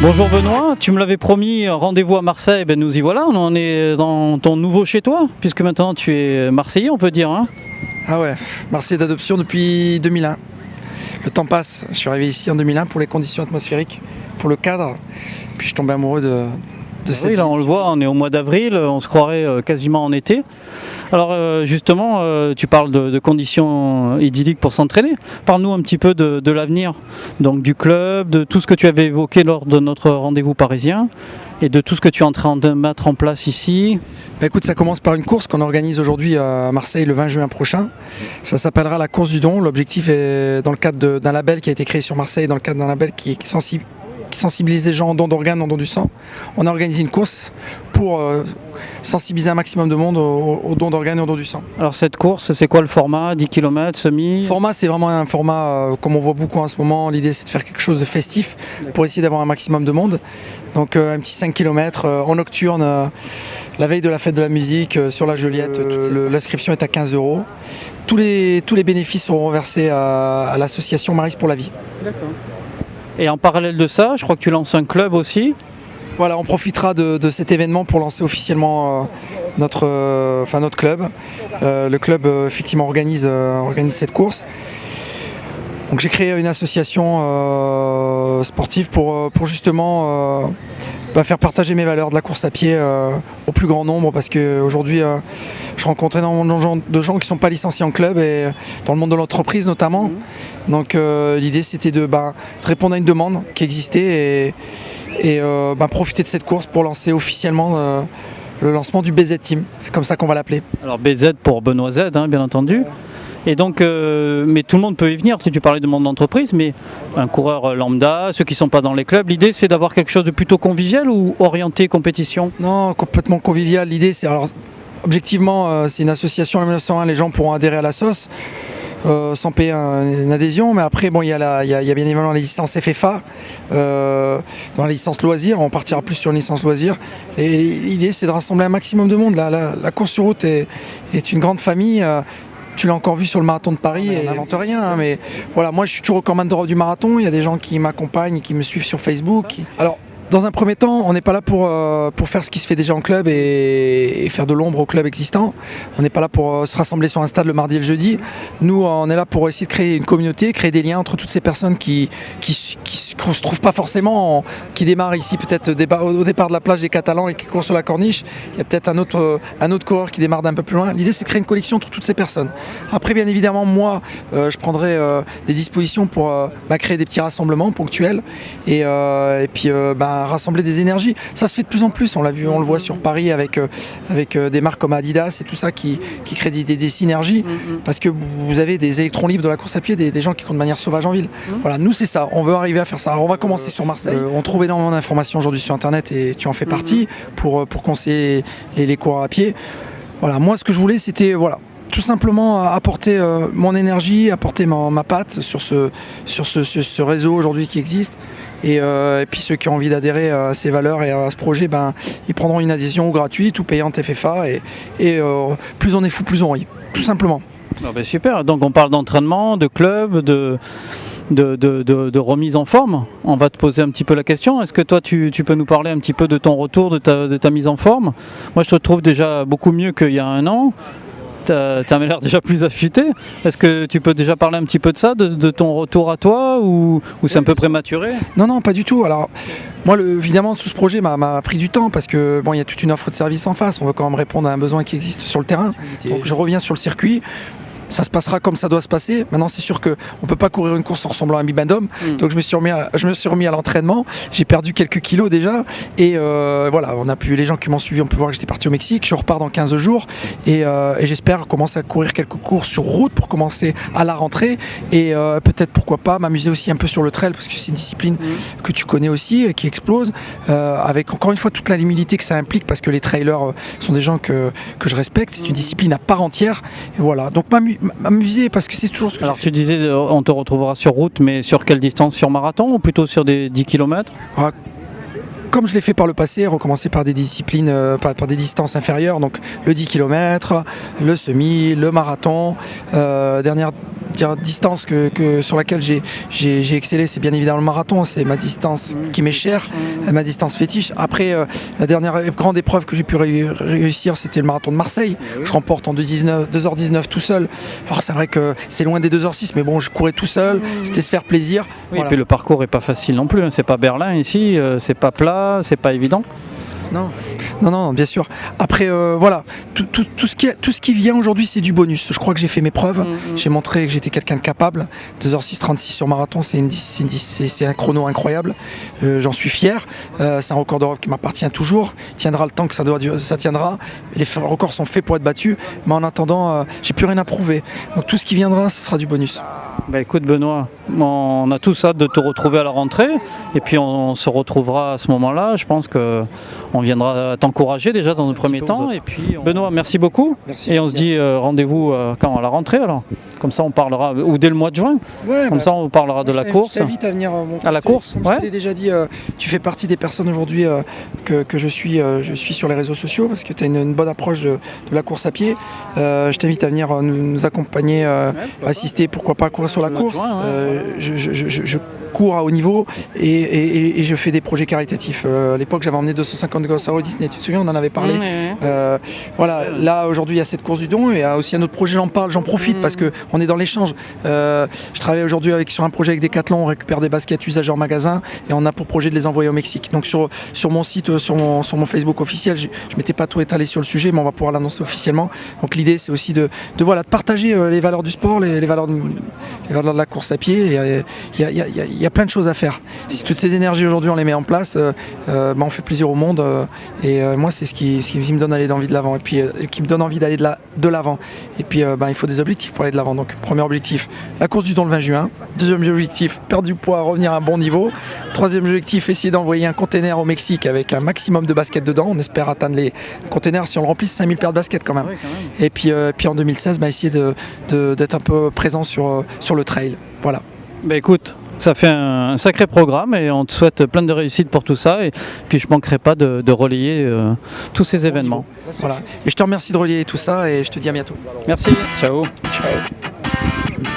Bonjour Benoît, tu me l'avais promis, rendez-vous à Marseille, ben nous y voilà, on en est dans ton nouveau chez toi, puisque maintenant tu es Marseillais on peut dire. Hein. Ah ouais, Marseille d'adoption depuis 2001. Le temps passe, je suis arrivé ici en 2001 pour les conditions atmosphériques, pour le cadre, puis je suis tombé amoureux de cette Oui, là ville. on le voit, on est au mois d'avril, on se croirait quasiment en été. Alors justement, tu parles de conditions idylliques pour s'entraîner. Parle-nous un petit peu de l'avenir, donc du club, de tout ce que tu avais évoqué lors de notre rendez-vous parisien et de tout ce que tu es en train de mettre en place ici. Bah écoute, ça commence par une course qu'on organise aujourd'hui à Marseille le 20 juin prochain. Ça s'appellera la course du don. L'objectif est dans le cadre d'un label qui a été créé sur Marseille, dans le cadre d'un label qui sensibilise les gens en don d'organes, en don du sang. On a organisé une course pour sensibiliser un maximum de monde au don d'organes et au don du sang. Alors cette course, c'est quoi le format? 10 km, semi? Le format, c'est vraiment un format comme on voit beaucoup en ce moment. L'idée, c'est de faire quelque chose de festif pour essayer d'avoir un maximum de monde. Donc un petit 5 km en nocturne, la veille de la fête de la musique, sur la Joliette. L'inscription est à 15 €. Tous les bénéfices seront reversés à l'association Maris pour la vie. D'accord. Et en parallèle de ça, je crois que tu lances un club aussi. Voilà, on profitera de cet événement pour lancer officiellement notre club. Le club effectivement organise cette course. Donc j'ai créé une association sportive pour justement faire partager mes valeurs de la course à pied au plus grand nombre, parce qu'aujourd'hui je rencontre énormément de gens qui ne sont pas licenciés en club et dans le monde de l'entreprise notamment. Donc l'idée c'était de répondre à une demande qui existait et profiter de cette course pour lancer officiellement le lancement du BZ Team. C'est comme ça qu'on va l'appeler. Alors BZ pour Benoît Z, hein, bien entendu. Et donc, mais tout le monde peut y venir. Tu parlais de monde d'entreprise, mais un coureur lambda, ceux qui ne sont pas dans les clubs, l'idée c'est d'avoir quelque chose de plutôt convivial ou orienté compétition? Non, complètement convivial. L'idée c'est, alors objectivement, c'est une association en 1901, les gens pourront adhérer à la sauce. Sans payer une adhésion, mais après il y a bien évidemment les licences FFA, dans la licence loisir, on partira plus sur une licence loisir, et l'idée c'est de rassembler un maximum de monde. La course sur route est une grande famille. Tu l'as encore vu sur le marathon de Paris, et on n'invente rien, hein, mais voilà, moi je suis toujours au commande d'Europe du marathon, il y a des gens qui m'accompagnent, qui me suivent sur Facebook. Alors, dans un premier temps, on n'est pas là pour faire ce qui se fait déjà en club et faire de l'ombre au club existant. On n'est pas là pour se rassembler sur un stade le mardi et le jeudi. Nous, on est là pour essayer de créer une communauté, créer des liens entre toutes ces personnes qui ne se trouvent pas forcément, qui démarrent ici peut-être au départ de la plage des Catalans et qui courent sur la corniche. Il y a peut-être un autre coureur qui démarre d'un peu plus loin. L'idée, c'est de créer une collection entre toutes ces personnes. Après, bien évidemment, moi, je prendrai des dispositions pour créer des petits rassemblements ponctuels et puis rassembler des énergies. Ça se fait de plus en plus, on l'a vu, on le voit sur Paris avec des marques comme Adidas et tout ça qui créent des synergies, parce que vous avez des électrons libres de la course à pied, des gens qui courent de manière sauvage en ville. Voilà, nous c'est ça, on veut arriver à faire ça. Alors on va commencer sur Marseille. On trouve énormément d'informations aujourd'hui sur internet et tu en fais partie pour conseiller les coureurs à pied. Voilà, moi ce que je voulais c'était tout simplement apporter mon énergie, apporter ma patte sur ce réseau aujourd'hui qui existe. Et puis ceux qui ont envie d'adhérer à ces valeurs et à ce projet, ils prendront une adhésion gratuite ou payante FFA. Et plus on est fou, plus on rit, tout simplement. Ah ben super, donc on parle d'entraînement, de club, de remise en forme. On va te poser un petit peu la question. Est-ce que toi tu peux nous parler un petit peu de ton retour, de ta mise en forme? Moi je te trouve déjà beaucoup mieux qu'il y a un an. Tu as l'air déjà plus affûté. Est-ce que tu peux déjà parler un petit peu de ça, de ton retour à toi, ou c'est un peu prématuré? Non, pas du tout. Alors, moi, évidemment, tout ce projet m'a pris du temps parce que il y a toute une offre de service en face. On veut quand même répondre à un besoin qui existe sur le terrain. Donc, je reviens sur le circuit. Ça se passera comme ça doit se passer. Maintenant, c'est sûr qu'on ne peut pas courir une course en ressemblant à un bibendum. Donc, je me suis remis à l'entraînement. J'ai perdu quelques kilos déjà. Et voilà, les gens qui m'ont suivi ont pu voir que j'étais parti au Mexique. Je repars dans 15 jours. Et j'espère commencer à courir quelques courses sur route pour commencer à la rentrée. Et peut-être, pourquoi pas, m'amuser aussi un peu sur le trail, parce que c'est une discipline que tu connais aussi, qui explose. Avec encore une fois toute la limité que ça implique, parce que les trailers sont des gens que je respecte. C'est une discipline à part entière. Et voilà. Donc, m'amuser, parce que c'est toujours ce que Alors tu disais on te retrouvera sur route, mais sur quelle distance? Sur marathon ou plutôt sur des 10 km? Comme je l'ai fait par le passé, recommencer par des disciplines, par des distances inférieures, donc le 10 km, le semi, le marathon, dernière distance sur laquelle j'ai excellé, c'est bien évidemment le marathon. C'est ma distance qui m'est chère, ma distance fétiche. Après, la dernière grande épreuve que j'ai pu réussir, c'était le marathon de Marseille. Je remporte en 2h19 tout seul. Alors c'est vrai que c'est loin des 2h06, mais bon, je courais tout seul, c'était se faire plaisir. Oui, et puis le parcours est pas facile non plus, hein. C'est pas Berlin ici, c'est pas plat, c'est pas évident. Non, bien sûr. Après, voilà, tout ce qui vient aujourd'hui, c'est du bonus. Je crois que j'ai fait mes preuves. J'ai montré que j'étais quelqu'un de capable. 2h06, 36 sur marathon, c'est un chrono incroyable. J'en suis fier. C'est un record d'Europe qui m'appartient toujours. Il tiendra le temps que ça tiendra. Les records sont faits pour être battus. Mais en attendant, j'ai plus rien à prouver. Donc tout ce qui viendra, ce sera du bonus. Bah écoute Benoît, on a tous hâte de te retrouver à la rentrée et puis on se retrouvera à ce moment-là. Je pense qu'on viendra t'encourager déjà dans un premier temps. Et puis Benoît, merci beaucoup. Merci, et on se dit rendez-vous quand à la rentrée alors. Comme ça on parlera, ou dès le mois de juin. Ouais, comme ça on parlera de la course. Je t'invite à venir à la course. Comme je t'ai déjà dit, tu fais partie des personnes aujourd'hui que je suis sur les réseaux sociaux parce que tu as une bonne approche de la course à pied. Je t'invite à venir nous accompagner, assister, pourquoi pas courir sur la course. Je cours à haut niveau et je fais des projets caritatifs. À l'époque, j'avais emmené 250 gosses à Walt Disney, tu te souviens, on en avait parlé. Voilà, là aujourd'hui, il y a cette course du don et il y a aussi un autre projet, j'en parle, j'en profite parce qu'on est dans l'échange. Je travaille aujourd'hui sur un projet avec Decathlon, on récupère des baskets usagées en magasin et on a pour projet de les envoyer au Mexique. Donc sur mon site, sur mon Facebook officiel, je ne m'étais pas tout étalé sur le sujet, mais on va pouvoir l'annoncer officiellement. Donc l'idée, c'est aussi de partager les valeurs du sport, les valeurs de la course à pied. Il y a plein de choses à faire. Si toutes ces énergies aujourd'hui on les met en place, on fait plaisir au monde. Et moi c'est ce qui me donne envie de l'avant. Et puis qui me donne envie d'aller de l'avant. Et puis il faut des objectifs pour aller de l'avant. Donc premier objectif, la course du don le 20 juin. Deuxième objectif, perdre du poids, revenir à un bon niveau. Troisième objectif, essayer d'envoyer un container au Mexique avec un maximum de baskets dedans. On espère atteindre les containers, si on le remplit, c'est 5000 paires de baskets quand même. Oui, quand même. Et puis en 2016, essayer d'être un peu présent sur le trail. Voilà. Bah écoute, ça fait un sacré programme et on te souhaite plein de réussite pour tout ça et puis je manquerai pas de relayer tous ces événements. Voilà. Et je te remercie de relayer tout ça et je te dis à bientôt. Merci, ciao. Ciao.